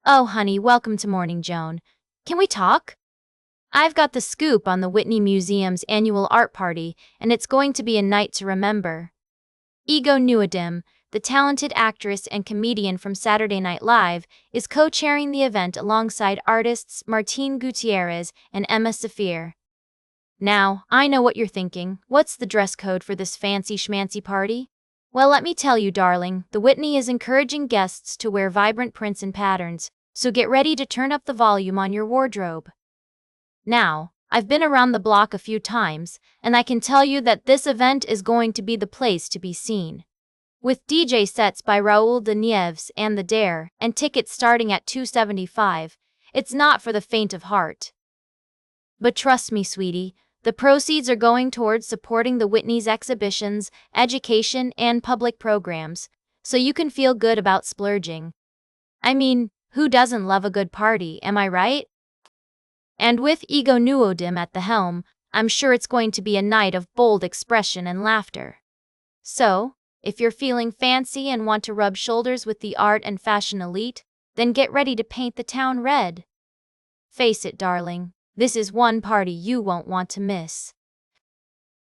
Oh, honey, welcome to Morning Joan. Can we talk? I've got the scoop on the Whitney Museum's annual art party, and it's going to be a night to remember. Ego Nwodim, the talented actress and comedian from Saturday Night Live, is co-chairing the event alongside artists Martine Gutierrez and Safir. Now, I know what you're thinking. What's the dress code for this fancy schmancy party? Well, let me tell you, darling, the Whitney is encouraging guests to wear vibrant prints and patterns, so get ready to turn up the volume on your wardrobe. Now, I've been around the block a few times, and I can tell you that this event is going to be the place to be seen. With DJ sets by Raul de Nieves and The Dare, and tickets starting at $275, it's not for the faint of heart. But trust me, sweetie, the proceeds are going towards supporting the Whitney's exhibitions, education, and public programs, so you can feel good about splurging. I mean, who doesn't love a good party, am I right? And with Ego Nwodim at the helm, I'm sure it's going to be a night of bold expression and laughter. So, if you're feeling fancy and want to rub shoulders with the art and fashion elite, then get ready to paint the town red. Face it, darling, this is one party you won't want to miss.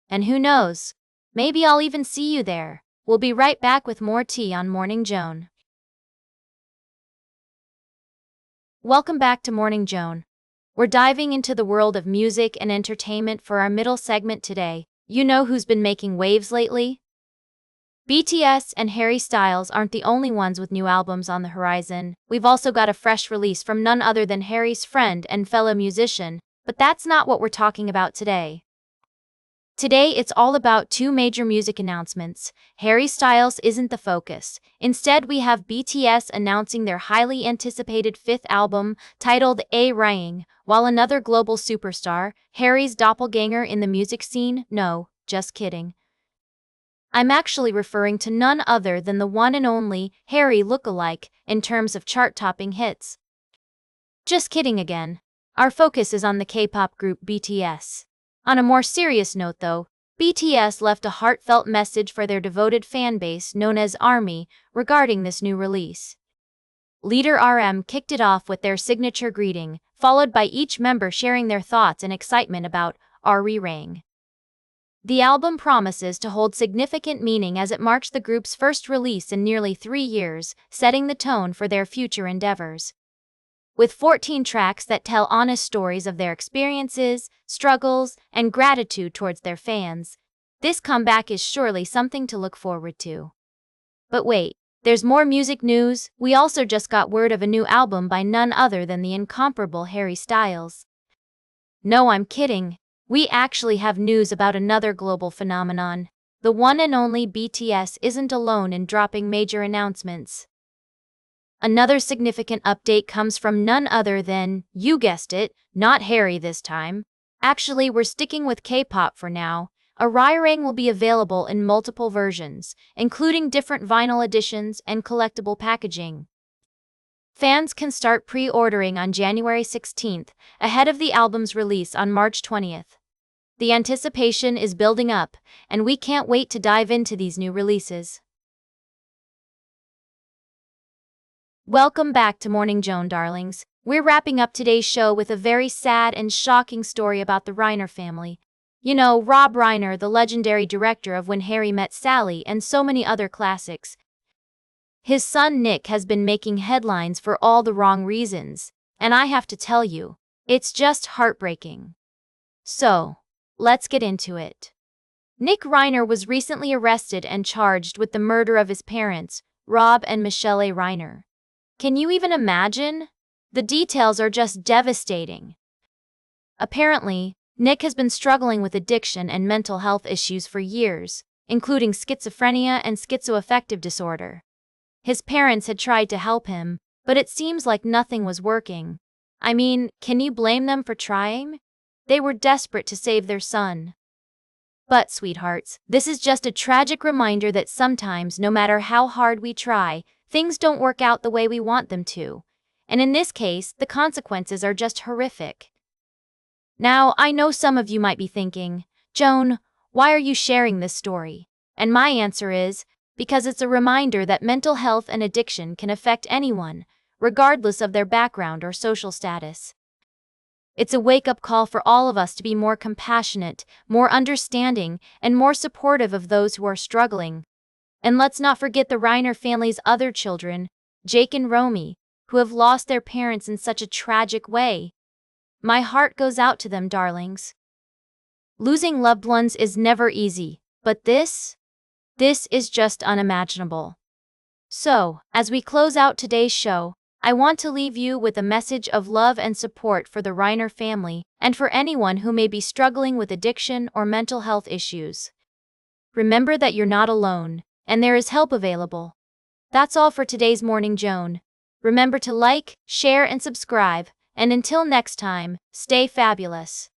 And who knows, maybe I'll even see you there. We'll be right back with more tea on Morning Joan. Welcome back to Morning Joan. We're diving into the world of music and entertainment for our middle segment today. You know who's been making waves lately? BTS and Harry Styles aren't the only ones with new albums on the horizon. We've also got a fresh release from none other than Harry's friend and fellow musician, but that's not what we're talking about today. Today it's all about two major music announcements. Harry Styles isn't the focus. Instead, we have BTS announcing their highly anticipated fifth album, titled ARIRANG, while another global superstar, Harry's doppelganger in the music scene, no, just kidding. I'm actually referring to none other than the one and only Harry lookalike in terms of chart-topping hits. Just kidding again. Our focus is on the K-pop group BTS. On a more serious note though, BTS left a heartfelt message for their devoted fanbase known as ARMY regarding this new release. Leader RM kicked it off with their signature greeting, followed by each member sharing their thoughts and excitement about ARIRANG. The album promises to hold significant meaning as it marks the group's first release in nearly 3 years, setting the tone for their future endeavors. With 14 tracks that tell honest stories of their experiences, struggles, and gratitude towards their fans, this comeback is surely something to look forward to. But wait, there's more music news. We also just got word of a new album by none other than the incomparable Harry Styles. No, I'm kidding. We actually have news about another global phenomenon. The one and only BTS isn't alone in dropping major announcements. Another significant update comes from none other than, you guessed it, not Harry this time. Actually, we're sticking with K-pop for now. ARIRANG will be available in multiple versions, including different vinyl editions and collectible packaging. Fans can start pre-ordering on January 16th, ahead of the album's release on March 20th. The anticipation is building up, and we can't wait to dive into these new releases. Welcome back to Morning Joan, darlings. We're wrapping up today's show with a very sad and shocking story about the Reiner family. You know, Rob Reiner, the legendary director of When Harry Met Sally and so many other classics. His son Nick has been making headlines for all the wrong reasons, and I have to tell you, it's just heartbreaking. So, let's get into it. Nick Reiner was recently arrested and charged with the murder of his parents, Rob and Michelle A. Reiner. Can you even imagine? The details are just devastating. Apparently, Nick has been struggling with addiction and mental health issues for years, including schizophrenia and schizoaffective disorder. His parents had tried to help him, but it seems like nothing was working. I mean, can you blame them for trying? They were desperate to save their son. But, sweethearts, this is just a tragic reminder that sometimes, no matter how hard we try, things don't work out the way we want them to. And in this case, the consequences are just horrific. Now, I know some of you might be thinking, Joan, why are you sharing this story? And my answer is, because it's a reminder that mental health and addiction can affect anyone, regardless of their background or social status. It's a wake-up call for all of us to be more compassionate, more understanding, and more supportive of those who are struggling. And let's not forget the Reiner family's other children, Jake and Romy, who have lost their parents in such a tragic way. My heart goes out to them, darlings. Losing loved ones is never easy, but this is just unimaginable. So, as we close out today's show, I want to leave you with a message of love and support for the Reiner family and for anyone who may be struggling with addiction or mental health issues. Remember that you're not alone, and there is help available. That's all for today's Morning Joan. Remember to like, share, and subscribe, and until next time, stay fabulous.